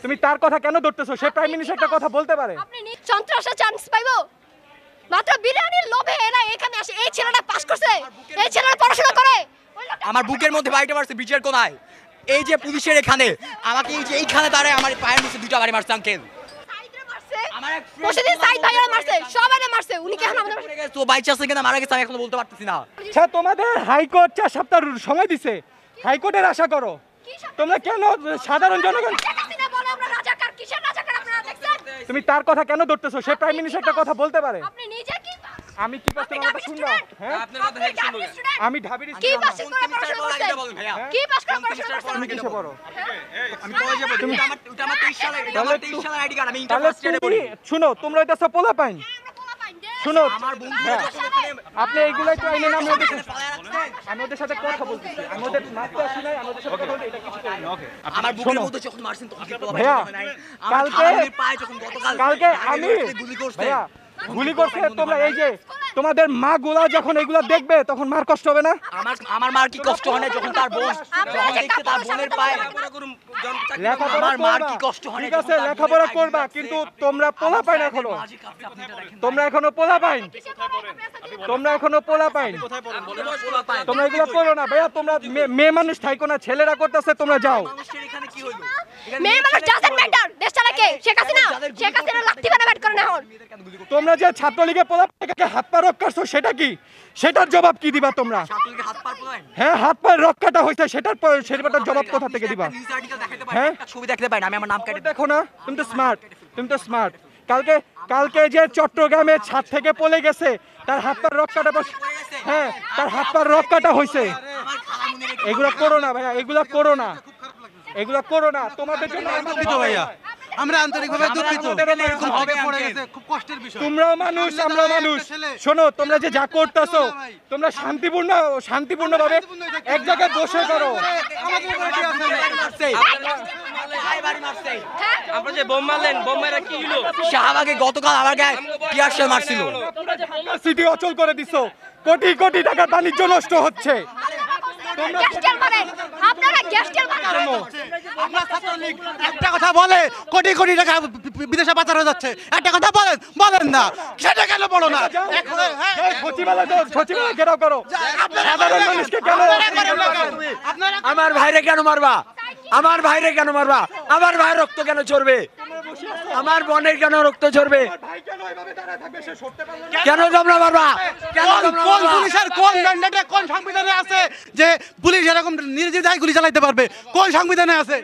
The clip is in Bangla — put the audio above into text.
তুমি তার কথা কেন ধরতেছো? সে প্রাইম মিনিস্টার একটা কথা বলতে পারে। আপনি সন্ত্রাসে চান্স পাইবো মাত্র বিরিয়ানির লোভে এরা এখানে আসে। এই ছেলেটা পাস করছে, এই ছেলেটা পড়াশোনা করে। আমার বুকের মধ্যে বাড়িটা মারছে বিচার কোনায়। এই যে পুলিশের এখানে আমাকে এই যে এইখানে দাঁড়ায় আমার পায়ের নিচে দুটো বাড়ি মারছে আঙ্কেল। প্রতিদিন সাইদ ভাইরা মারছে, সবাইরে মারছে। উনি কেন আমাদের তো বাইচা আছে কিনা মারা গেছে আমি এখনো বলতে পারতেছি না। আচ্ছা তোমাদের হাইকোর্ট 4 সপ্তাহ সময় দিছে, হাইকোর্টের আশা করো। তোমরা কেন সাধারণ জনগণ? তুমি তার কথা কেন ধরতেছো? সে প্রাইম মিনিস্টার একটা কথা বলতে পারে। আপনি নিজে কি আমি কি করতে কথা শুনবা? হ্যাঁ আপনার কথা হেড শুনবো। আমি ঢাবির কি পাস করে পড়াশোনা করছেন? কি পাস করে পড়াশোনা করছেন? তুমি কিসে পড়ো? আমি কলেজে পড়ি। ওটা আমার 23 সালের, এটা আমার 23 সালের আইডি কার্ড। আমি ইন্টার তাহলে ফার্স্ট ইয়ারে তুমি পড়ি। শুনো, তোমরা হইতাছো পোলাপাইন। শুনো আমার বন্ধু হ্যাঁ, যখন ওখানে আপনি এইগুলাই তো আইনে নামে ওদের সাথে- পালায় রাখছে। আমি ওদের সাথে কথা বলতেছি, আমি ওদের মারতে আসি নাই, আমি ওদের সাথে কথা বলতে এটা কিছু করি না। আমার বুকের মধ্যে যখন মারছেন তখন কি পোলা ভাইয়া, আমার কালকে- খালামণির পায়ে যখন কালকে আমি গুলি করছে ভাইয়া গুলি করছে। তোমরা এই যে তোমাদের মা গুলা যখন এগুলা দেখবে তখন মার কষ্ট হবে না? আমার মার কি কষ্ট হয় না যখন তার বোন যখন দেখছে তার বোনের পায়ে লেখাপড়া আমার মার করবা, কি কষ্ট হয় না ঠিক যখন আছে তার লেখাপড়া বোনের করবা, পায়ে কিন্তু তোমরা পোলাপাইন এখনো, মাঝি কাঁপছে, আপনি এটা দেখেন। তোমরা এখনো পোলাপাইন, তোমরা এখনো পোলাপাইন। তোমরা এগুলো করো না ভাইয়া, তোমরা মেয়ে মানুষ থাইকো না, ছেলেরা করতেছে, তোমরা যাও। মানুষের এখানে কি হইলো? মেয়ে মানুষ ডাজন্ট ম্যাটার। দেশ চালাকে শেখ হাসিনা, শেখ হাসিনা লাঠি বানা ব্যাট করে না এখন। তোমরা যে ছাত্রলীগের পোলাপাইনকে হাত পা রক করছো সেটা কি? সেটার জবাব কি দিবা তোমরা? ছাত্রলীগের হাত পা পোলায় হ্যাঁ হাত পায়ের রক্ষাটা হয়েছে, সেটার জবাব কোথা থেকে দিবা? হ্যাঁ? ছবি দেখতে পাই না, আমি আমার নাম কেটে দেখো না, তুমি তো স্মার্ট, তুমি তো স্মার্ট। কালকে কালকে যে চট্টগ্রামে ছাদ থেকে পড়ে গেছে তার হাত পায়ের রক্ষাটা, হ্যাঁ তার হাত পায়ের রক্ষাটা হয়েছে। এগুলা করো না ভাইয়া, এগুলা করো না, এগুলা করো না। তোমাদের জন্য দুঃখিত ভাইয়া, আমরা আন্তরিকভাবে দুঃখিত। এরকম হবে পড়ে গেছে, খুব কষ্টের বিষয়। তোমরাও মানুষ, আমরাও মানুষ। শোনো, তোমরা যে যা করতেছো তোমরা শান্তিপূর্ণভাবে এক জায়গায় বসে করো। আমাদের উপরে কি আছে? আপনি যে বোম মারলেন, বোম মারা কি হলো? শাহবাগে গতকাল আমার গায়ে টিয়ার শেল মারছিল। সিটি অচল করে দিছো, কোটি কোটি টাকার বাণিজ্য নষ্ট হচ্ছে। গ্যাস্টেল করেন, আপনারা গ্যাস্টেল করেন। আপনার ছাত্রলীগ একটা কথা বলে কোটি কোটি টাকা বিদেশে পাচার হয়ে যাচ্ছে, একটা কথা বলেন না, সেটা কেন বলো না? সচিবালয় ঘেরাও করো। সাধারণ মানুষকে কেন? আমার ভাইরে কেন মারবা? আমার ভাইরে কেন মারবা? আমার ভাইয়ের রক্ত কেন ঝরবে? আমার বোনের কেন রক্ত ঝরবে? কেন তোমরা মারবা? কেন তোমরা কোন মারবা? পুলিশের কোন ম্যান্ডেটে কোন সংবিধানে আছে যে পুলিশ এরকম নির্দিদায় গুলি চালাইতে পারবে? কোন সংবিধানে আছে?